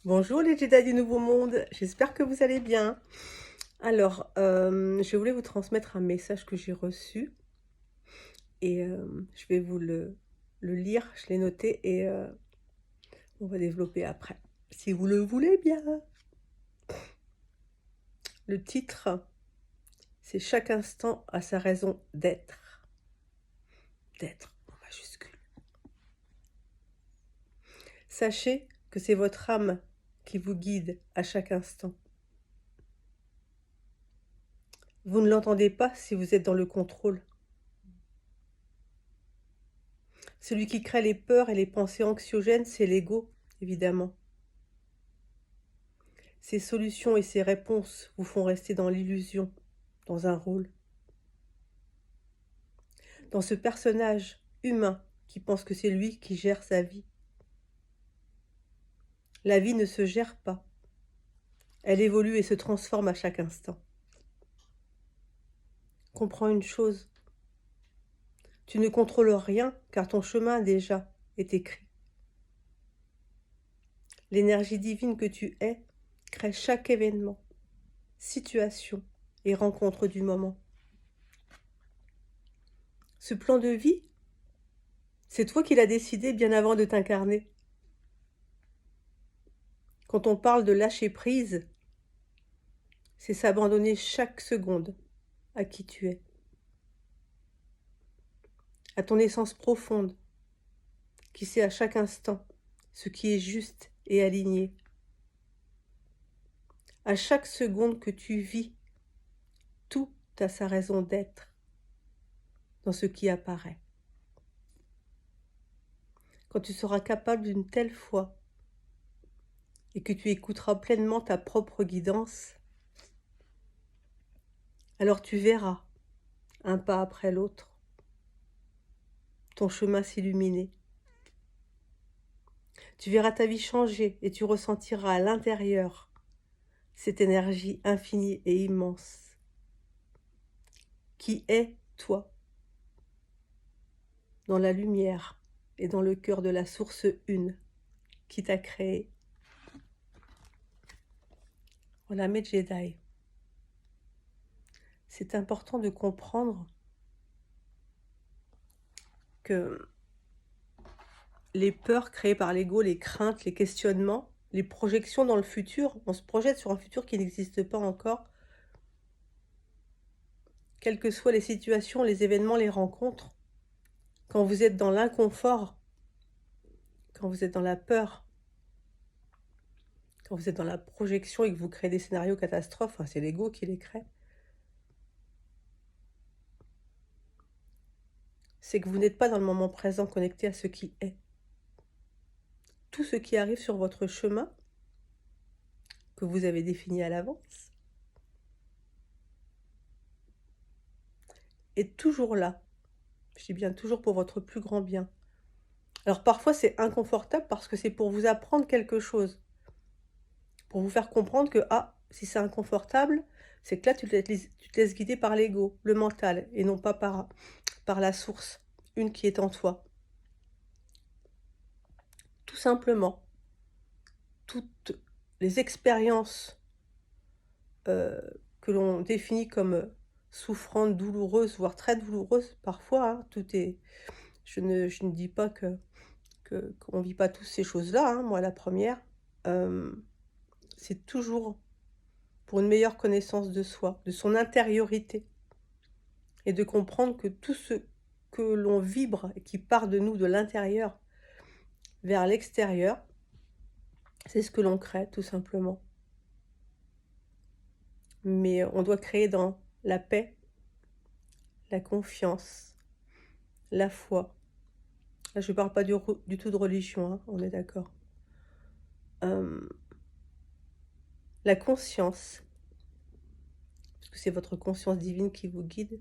Bonjour les Jedi du Nouveau Monde, j'espère que vous allez bien. Alors, je voulais vous transmettre un message que j'ai reçu et je vais vous le lire, je l'ai noté et on va développer après, si vous le voulez bien. Le titre, c'est Chaque instant a sa raison d'être. D'être en majuscule. Sachez que c'est votre âme qui vous guide à chaque instant. Vous ne l'entendez pas si vous êtes dans le contrôle. Celui qui crée les peurs et les pensées anxiogènes, c'est l'ego, évidemment. Ses solutions et ses réponses vous font rester dans l'illusion, dans un rôle. Dans ce personnage humain qui pense que c'est lui qui gère sa vie. La vie ne se gère pas. Elle évolue et se transforme à chaque instant. Comprends une chose. Tu ne contrôles rien car ton chemin déjà est écrit. L'énergie divine que tu es crée chaque événement, situation et rencontre du moment. Ce plan de vie, c'est toi qui l'as décidé bien avant de t'incarner. Quand on parle de lâcher prise, c'est s'abandonner chaque seconde à qui tu es, à ton essence profonde, qui sait à chaque instant ce qui est juste et aligné. À chaque seconde que tu vis, tout a sa raison d'être dans ce qui apparaît. Quand tu seras capable d'une telle foi et que tu écouteras pleinement ta propre guidance, alors tu verras, un pas après l'autre, ton chemin s'illuminer. Tu verras ta vie changer et tu ressentiras à l'intérieur cette énergie infinie et immense qui est toi, dans la lumière et dans le cœur de la source une qui t'a créé. Voilà mes Jedi. C'est important de comprendre que les peurs créées par l'ego, les craintes, les questionnements, les projections dans le futur, on se projette sur un futur qui n'existe pas encore, quelles que soient les situations, les événements, les rencontres, quand vous êtes dans l'inconfort, quand vous êtes dans la peur, quand vous êtes dans la projection et que vous créez des scénarios catastrophes, c'est l'ego qui les crée, c'est que vous n'êtes pas dans le moment présent connecté à ce qui est. Tout ce qui arrive sur votre chemin, que vous avez défini à l'avance, est toujours là. Je dis bien toujours pour votre plus grand bien. Alors parfois c'est inconfortable parce que c'est pour vous apprendre quelque chose, pour vous faire comprendre que si c'est inconfortable, c'est que là tu te laisses guider par l'ego, le mental, et non pas par la source, une qui est en toi. Tout simplement, toutes les expériences que l'on définit comme souffrantes, douloureuses, voire très douloureuses parfois, je ne dis pas qu'on ne vit pas tous ces choses-là, moi la première, c'est toujours pour une meilleure connaissance de soi, de son intériorité, et de comprendre que tout ce que l'on vibre et qui part de nous, de l'intérieur vers l'extérieur, c'est ce que l'on crée tout simplement. Mais on doit créer dans la paix, la confiance, la foi. Là, je ne parle pas du tout de religion, on est d'accord. La conscience, parce que c'est votre conscience divine qui vous guide.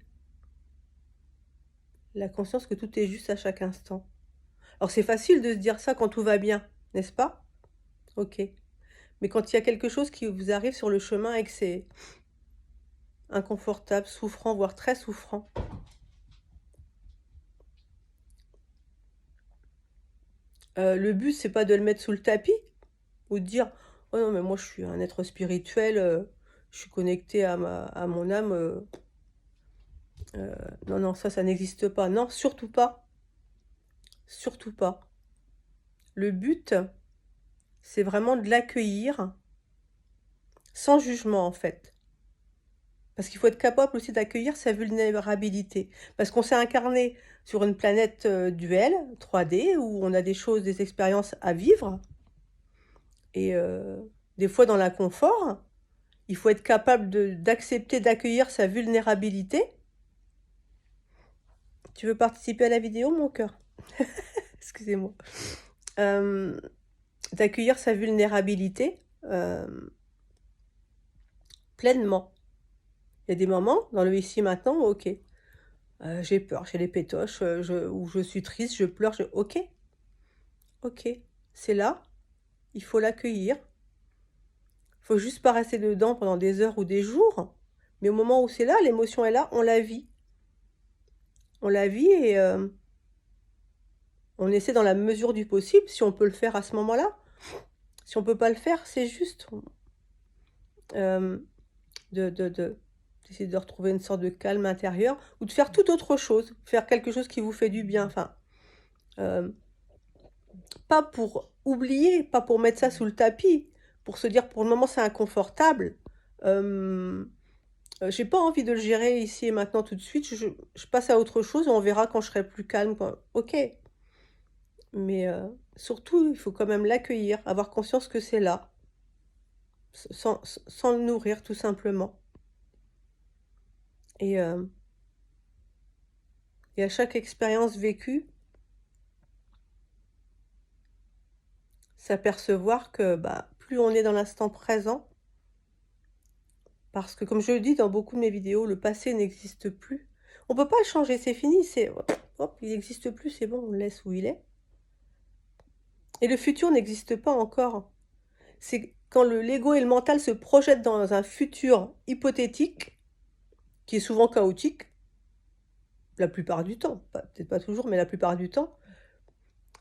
La conscience que tout est juste à chaque instant. Alors c'est facile de se dire ça quand tout va bien, n'est-ce pas? Ok. Mais quand il y a quelque chose qui vous arrive sur le chemin et que c'est inconfortable, souffrant, voire très souffrant, le but c'est pas de le mettre sous le tapis ou de dire Oh non, mais moi, je suis un être spirituel, je suis connectée à mon âme, non, non, ça n'existe pas. Non, surtout pas, surtout pas. Le but, c'est vraiment de l'accueillir sans jugement, en fait. Parce qu'il faut être capable aussi d'accueillir sa vulnérabilité. Parce qu'on s'est incarné sur une planète, duel, 3D, où on a des choses, des expériences à vivre et des fois dans l'inconfort, il faut être capable d'accepter, d'accueillir sa vulnérabilité. Tu veux participer à la vidéo, mon cœur? Excusez-moi. Hem, D'accueillir sa vulnérabilité, pleinement. Il y a des moments dans le ici maintenant, OK, j'ai peur, j'ai les pétoches, ou je suis triste, je pleure, OK, OK, c'est là, il faut l'accueillir. Faut juste pas rester dedans pendant des heures ou des jours, mais au moment où c'est là, l'émotion est là, on la vit. On la vit et on essaie dans la mesure du possible, si on peut le faire à ce moment-là. Si on peut pas le faire, c'est juste, hem, d'essayer de retrouver une sorte de calme intérieur ou de faire toute autre chose, faire quelque chose qui vous fait du bien. Enfin, hem, pas pour oublier, pas pour mettre ça sous le tapis, pour se dire: «Pour le moment, c'est inconfortable, j'ai pas envie de le gérer ici et maintenant tout de suite, je passe à autre chose et on verra quand je serai plus calme, quand». OK, mais surtout, il faut quand même l'accueillir, avoir conscience que c'est là, sans le nourrir tout simplement et à chaque expérience vécue, s'apercevoir que, bah, plus on est dans l'instant présent, parce que comme je le dis dans beaucoup de mes vidéos, le passé n'existe plus. On peut pas le changer, c'est fini, c'est hop, il n'existe plus, c'est bon, on le laisse où il est et le futur n'existe pas encore. C'est quand l'ego et le mental se projettent dans un futur hypothétique, qui est souvent chaotique, la plupart du temps, peut-être pas toujours, mais la plupart du temps,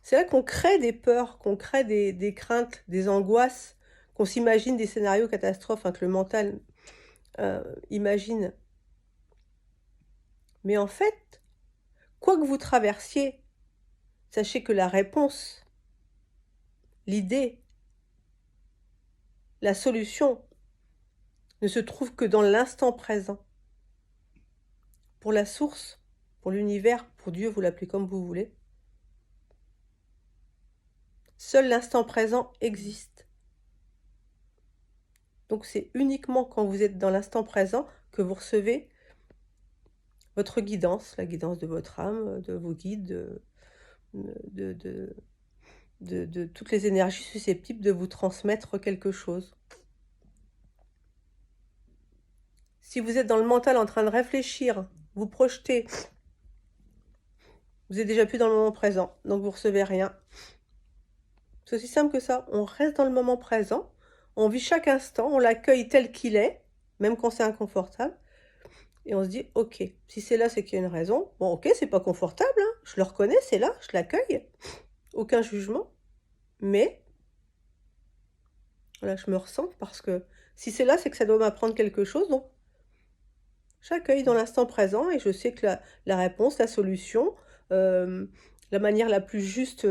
c'est là qu'on crée des peurs, qu'on crée des craintes, des angoisses, qu'on s'imagine des scénarios catastrophes, hein, que le mental imagine. Mais en fait, quoi que vous traversiez, sachez que la réponse, l'idée, la solution ne se trouve que dans l'instant présent. Pour la source, pour l'univers, pour Dieu, vous l'appelez comme vous voulez. Seul l'instant présent existe. Donc c'est uniquement quand vous êtes dans l'instant présent que vous recevez votre guidance, la guidance de votre âme, de vos guides, de, de, de toutes les énergies susceptibles de vous transmettre quelque chose. Si vous êtes dans le mental en train de réfléchir, vous projetez, vous êtes déjà plus dans le moment présent, donc vous recevez rien. C'est aussi simple que ça, on reste dans le moment présent, on vit chaque instant, on l'accueille tel qu'il est, même quand c'est inconfortable, et on se dit: «OK, si c'est là, c'est qu'il y a une raison. Bon, OK, c'est pas confortable, hein, je le reconnais, c'est là, je l'accueille, aucun jugement, mais voilà, je me ressens parce que si c'est là, c'est que ça doit m'apprendre quelque chose, donc j'accueille dans l'instant présent et je sais que la réponse, la solution, hem, la manière la plus juste,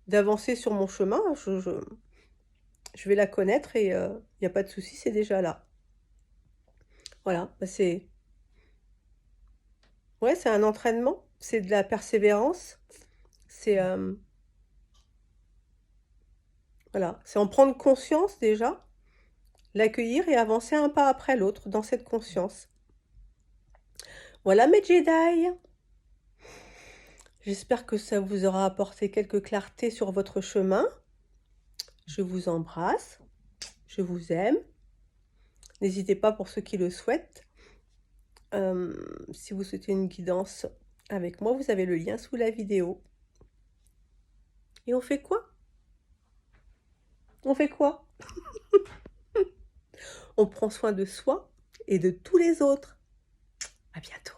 d'avancer sur mon chemin, je vais la connaître et il y a pas de souci, c'est déjà là. Voilà, bah, c'est ouais, c'est un entraînement, c'est de la persévérance, c'est, voilà, c'est en prendre conscience déjà, l'accueillir et avancer un pas après l'autre dans cette conscience. Voilà mes Jedi! J'espère que ça vous aura apporté quelques clartés sur votre chemin. Je vous embrasse, je vous aime. N'hésitez pas pour ceux qui le souhaitent. Si vous souhaitez une guidance avec moi, vous avez le lien sous la vidéo. Et on fait quoi? On fait quoi? On prend soin de soi et de tous les autres. À bientôt.